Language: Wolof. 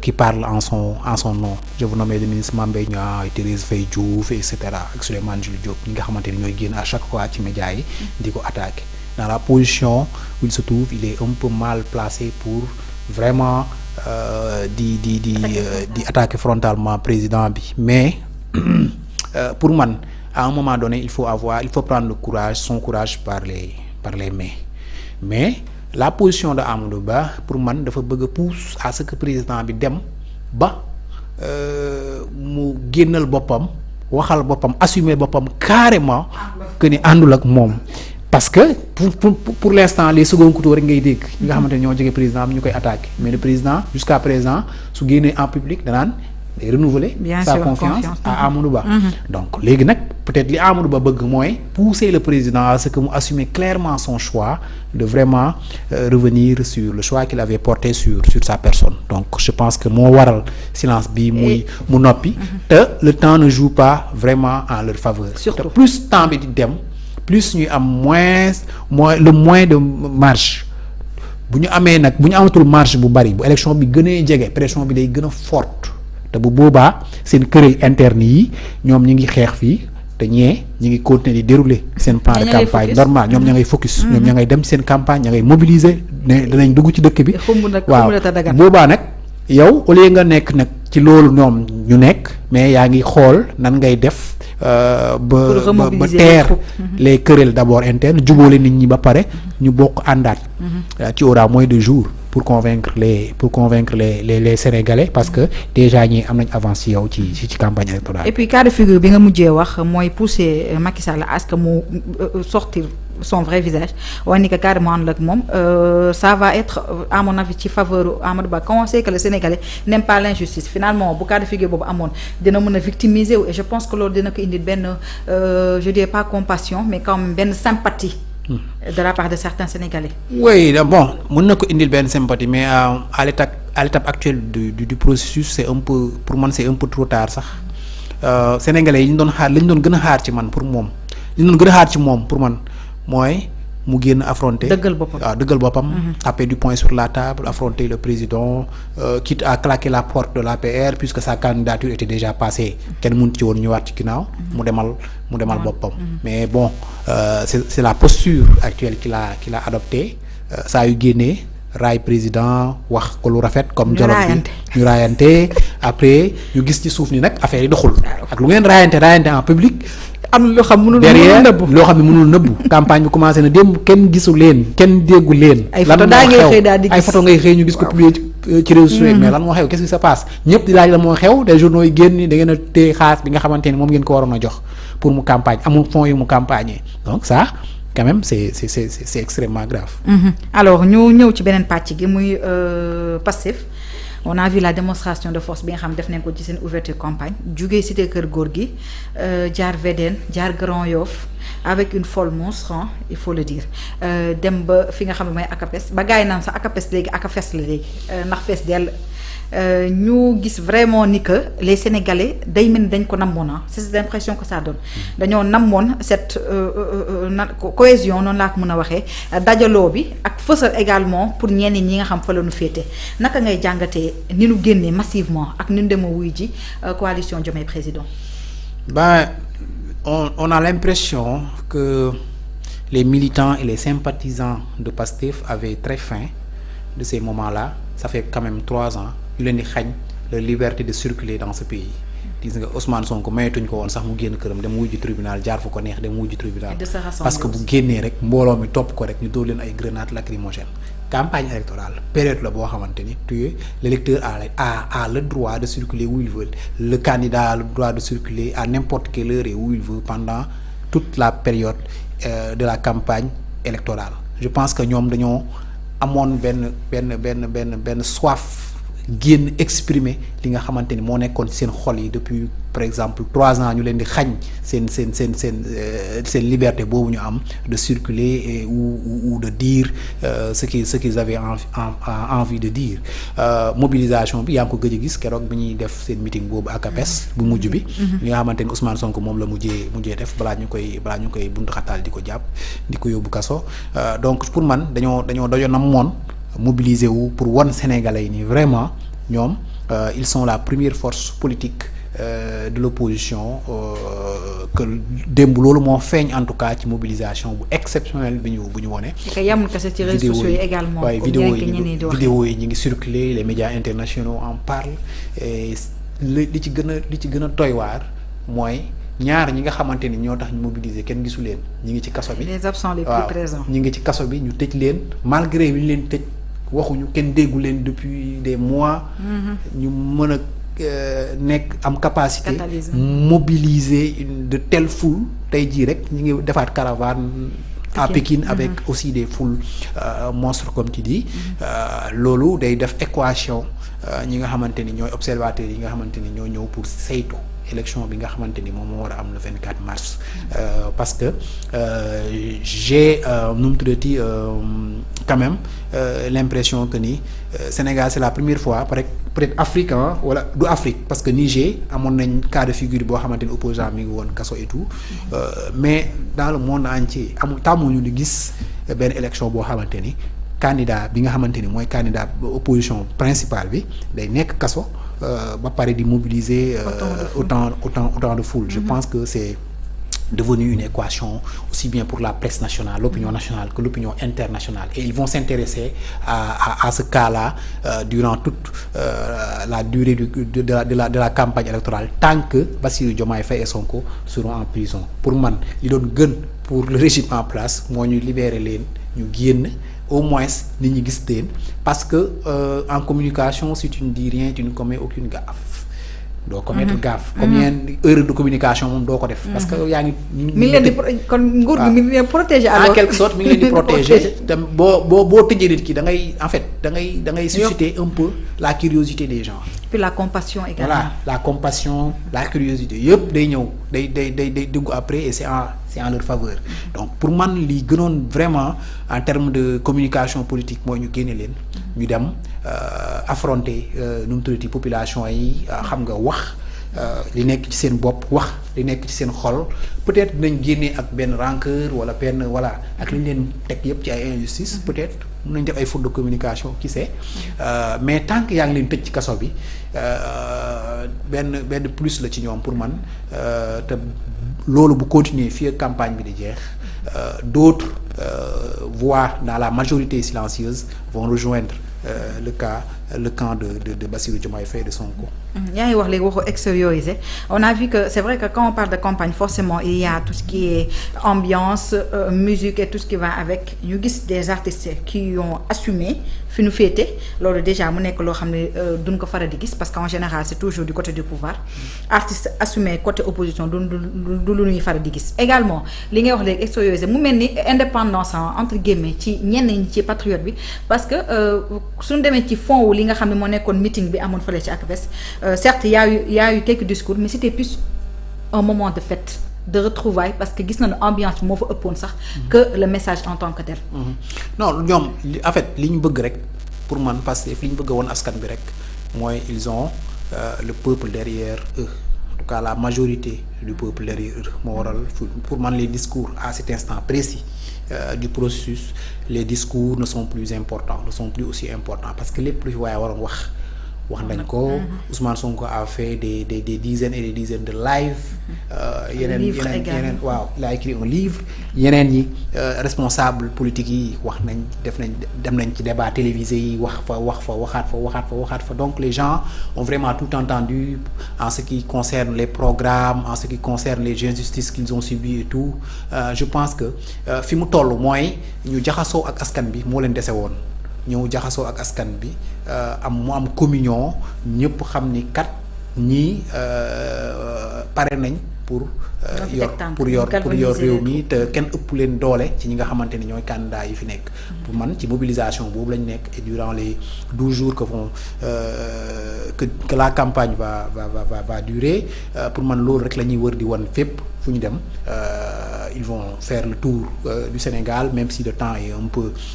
qui parlent en son nom. Je vous nomme le ministre Mame Mbaye Niang, Thérèse Faye Diouf et cetera ak Souleymane Jules Diop ñi nga xamante ni ñooy génn à chaque fois ci médias yi di ko attaquer. Dans la position où il se trouve, il est un peu mal placé pour vraiment di attaquer frontalement président bi. Mais pour man, à un moment donné, il faut prendre le courage, son courage par les mains. Mais la position de Amadou Ba pour man dafa bëgg a pousse à ce que président bi dem ba mu génnal boppam waxal boppam assumer boppam carrément que ni àndul ak moom. Parce que pour l'instant les seconds couteaux rek ngay dégg ñi nga xamante ne ñoo jege président bi ñu koy attaquer mais le président jusqu'à présent su génnee en public danaan day renouveler sa confiance à Amadou Ba. Donc léegi nag peut-être li Amadou Ba bëgg mooy pousser le président à ce que mu assumer clairement son choix de vraiment revenir sur le choix qu'il avait porté sur sa personne. Donc je pense que moo waral silence bi mu noppi te le temps ne joue pas vraiment en leur faveur. Surtout plus temps bi di dem plus ñuy am moins de marge bu ñu amatul marge bu bari bu élection bi gënee jege pression bi day gën a forte te bu boobaa seen querelle interne yi ñoom ñi ngi xeex fii te ñi ngi continuer di dérouler seen plan de campagne normal ñoom ña ngay focus ñoom ña ngay dem ci seen campagne ña ngay mobiliser ne danañ dugg ci dëkk bi waaw boobaa nag yow au lieu nga nekk nag ci loolu ñoom ñu nekk mais yaa ngi xool nan ngay def ba teer les querelles d'abord internes jubóole nit ñi ba pare ñu bokk àndaat ci aura moins de jours pour convaincre les Sénégalais parce que déjà ñi am nañ avance yow ci campagne électorale. Et puis cas de figure bi nga mujjee wax mooy pousser Macky Sall à ce que mu sortir son vrai visage wax ni que carrément ànd ak moom ça va être à mon avis ci faveur Amadou Ba quand on sait que le Sénégalais n'aime pas l'injustice finalement bu cas de figure boobu amoon dina mën a victimiser wu et je pense que loolu dina ko indi benn je dirais pas compassion mais quand même benn sympathie de la part de certains Sénégalais. Oui bon mën na ko indil benn sympathie mais à l'étape actuelle du processus c'est un peu pour man c'est un peu trop tard sax Sénégalais yi ñu doon xaar li ñu doon gën a xaar ci man pour moom li ñu doon gën a xaar ci moom pour man mooy mu génn affronter dëggal boppam taper du poing sur la table affronter le président quitte à claquer la porte de l'APR puisque sa candidature était déjà passée kenn mënut ci woon ñëwaat ci ginnaaw mu demal boppam mais bon c'est la posture actuelle qu'il a adoptée saa yu génnee raay président wax ko lu rafet comme dialogue bi ñu raayante après ñu gis ci suuf ni nag affaire yi doxul ak lu ngeen raayante en public am loo xam mënul nëbbu loo xam ne mënul nëbbu campagne bi commencé na démb kenn gisu leen kenn déggu leen ay photo ngay xëy ñu gis ko publier ci réseaux sociaux mais lan moo xew qu'est-ce qui se passe ñëpp di laaj la moo xew des journaux yi génn ni da ngeen a téye xaalis bi nga xamante ni moom ngeen ko waroon a jox pour mu campagne amul fonds yu mu campagne donc ça quand même c'est extrêmement grave. Alors ñu ñëw ci beneen pàcc gi muy Pastef on a vu la démonstration de force bi nga xam def nañ ko ci seen ouverture campagne jugee cité Kër Gorgui jaar VDN jaar Grand Yoff avec une folle monstre il faut le dire dem ba fi nga xam ne mooy Akapes ba gars yi naan sax Akapes léegi Akafes la léegi ndax fees dell ñu gis vraiment ni que les Sénégalais day mel ni dañ ko namoon c'est l'impression que ça donne dañoo namoon cette cohésion noonu laa ko mën a waxee dajaloo bi ak fësal également pour ñenn ñi nga xam fa la ñu féete naka ngay jàngatee ni ñu génnee massivement ak ni ñu dema wuy ji coalition Diomaye Président. On a l'impression que les militants et les sympathisants de Pastef avaient très faim de ces moments-là. Ça fait quand même 3 ans ñu leen di xañ la liberté de circuler dans ce pays gis nga Ousmane Sonko mayatuñ ko woon sax mu génn këram dem wujji tribunal jaar fu ko neex dem wujji tribunal parce que bu génnee rek mbooloo mi topp ko rek ñu dóor leen ay grenades lacrymogènes campagne électorale période la boo xamante ni l'électeur a le droit de circuler où il veut le candidat a le droit de circuler à n'importe quelle heure et où il veut pendant toute la période de la campagne électorale. Je pense que ñoom dañoo amoon benn soif génn exprimer li nga xamante ni moo nekkoon ci seen xol yi depuis par exemple 3 ans ñu leen di xañ seen liberté boobu ñu am de circuler et ou de dire ce qu'ils avaient envie de dire mobilisation bi yaa ngi ko gëj a gis keroog bi ñuy def seen meeting boobu ak APES bu mujj bi li nga xamante ni Ousmane Sonko moom la mujjee def balaa ñu koy buntu xataal di ko jàpp di ko yóbbu kaso donc pour man dañoo namoon mobiliser wu pour wan Sénégalais yi nii vraiment ñoom ils sont la première force politique de l'opposition que démb loolu moo feeñ en tout cas ci mobilisation bu exceptionnelle bi ñu wone. yamul kese ci réseaux sociaux yi également. waaye vidéo yi ñu ngi circuler les médias internationaux en parlent et li ci gën a doy waar mooy ñaar ñi nga xamante ni ñoo tax ñu mobiliser kenn gisu leen ñi ngi ci kaso bi. les absents les plus présents. ñi ngi ci kaso bi ñu tëj leen malgré bi ñu leen tëj waxuñu kenn déggu leen depuis des mois. ñu mën a nekk am capacité mobiliser de telle foule tey jii rek ñu ngi defaat caravane à Pékin avec aussi des foules monstres comme tu dis. loolu day def équation ñi nga xamante ni ñooy observateurs yi nga xamante ni ñoo ñëw pour saytu élection bi nga xamante ni moom moo war a am le 24 mars parce que j'ai nu mu tuddati quand même l'impression que ni Sénégal c'est la première fois peut-être Afrique wala du Afrique parce que Niger amoon nañ cas de figure boo xamante ni opposant mi ngi woon kaso et tout mais dans le monde entier tàmmuñu di gis benn élection boo xamante ni candidat bi nga xamante ni mooy candidat opposition principale bi day nekk kaso ba pare di mobiliser autant de foule. Je pense que c'est devenu une équation aussi bien pour la presse nationale, l'opinion nationale que l'opinion internationale, et ils vont s'intéresser à ce cas-là durant toute la durée de la campagne électorale tant que Bassirou Diomaye Faye et Sonko seront en prison. Pour man li doon gën pour le régime en place moo ñu libérer leen ñu génn au moins nit ñi gis leen parce que en communication si tu ne dis rien tu ne commets aucune gaffe. doo commettre gaffe. combien heures de communication moom doo ko def. parce que yaa ngi. mi ngi leen di kon nguur gi mi ngi leen protéger. alors en quelque sorte mi ngi leen di protéger. te boo tëjee nit ki da ngay en fait da ngay susciter un peu la curiosité des gens. puis la compassion également. voilà la compassion la curiosité yëpp day ñëw day dugg après et c'est en leur faveur. donc pour man li gënoon vraiment en termes de communication politique mooy ñu génne leen. ñu dem affronter nu mu tuddati population yi xam nga wax li nekk ci seen bopp wax li nekk ci seen xol peut-être dinañ génnee ak benn rancœur wala benn voilà ak li ñu leen teg yëpp ci ay injustice peut-être mën nañ def ay fautes de communication qui sait mais tant que yaa ngi leen tëj ci kaso bi benn plus la ci ñoom pour man te loolu bu continuer fii ak campagne bi di jeex d'autres voix dans la majorité silencieuse vont rejoindre le camp de Bassirou Diomaye Faye de Sonko. yaa ngi wax léegi waxu extérioriser on a vu que c'est vrai que quand on parle de campagne forcément il y a tout ce qui est ambiance musique et tout ce qui va avec ñu gis des artistes qui ont assumé fi ñu féete loolu déjà mu nekk loo xam ne duñ ko faral di gis parce qu'en général c'est toujours du côté du pouvoir artiste assumé côté opposition du lu ñuy faral di gis également li ngay wax léegi extérioriser mu mel ni indépendance entre guillemets ci ñenn ñi ci patriote bi parce que suñu demee ci fond wu li nga xam ne moo nekkoon meeting bi amoon fële ci ACPES certes y a eu quelques discours mais c'était plus un moment de fête de retrouvailles parce que gis nañu ambiance bi moo fa ëppoon sax que le message en tant que tel. non ñoom en fait li ñu bëgg rek pour man parce que li ñu bëgg woon askan bi rek mooy ils ont le peuple derrière eux en tout cas la majorité du peuple derrière eux moo waral pour man les discours à cet instant précis du processus les discours ne sont plus importants ne sont plus aussi importants parce que lépp lu fi waaye waroon wax nañ ko. Ousmane Sonko a fait des dizaines et des dizaines de live. yeneen waaw il a écrit un livre. yeneen yi responsable politique yi dem nañ ci débat télévisé yi waxaat fa donc les gens ont vraiment tout entendu en ce qui concerne les programmes en ce qui concerne les injustices qu'ils ont subies et tout je pense que fi mu toll mooy ñu jaxasoo ak askan bi moo leen dese woon. ñëw jaxasoo ak askan bi mu am communion ñëpp xam ni kat ñii pare nañ pour yor réew mi te kenn ëpp leen doole ci ñi nga xamante ni ñooy candidats yi fi nekk. pour man ci mobilisation boobu lañ nekk et durant les 12 jours que la campagne va durer pour man loolu rek la ñuy wër di wan fépp fu ñu dem ils vont faire le tour du Sénégal même si le temps est un peu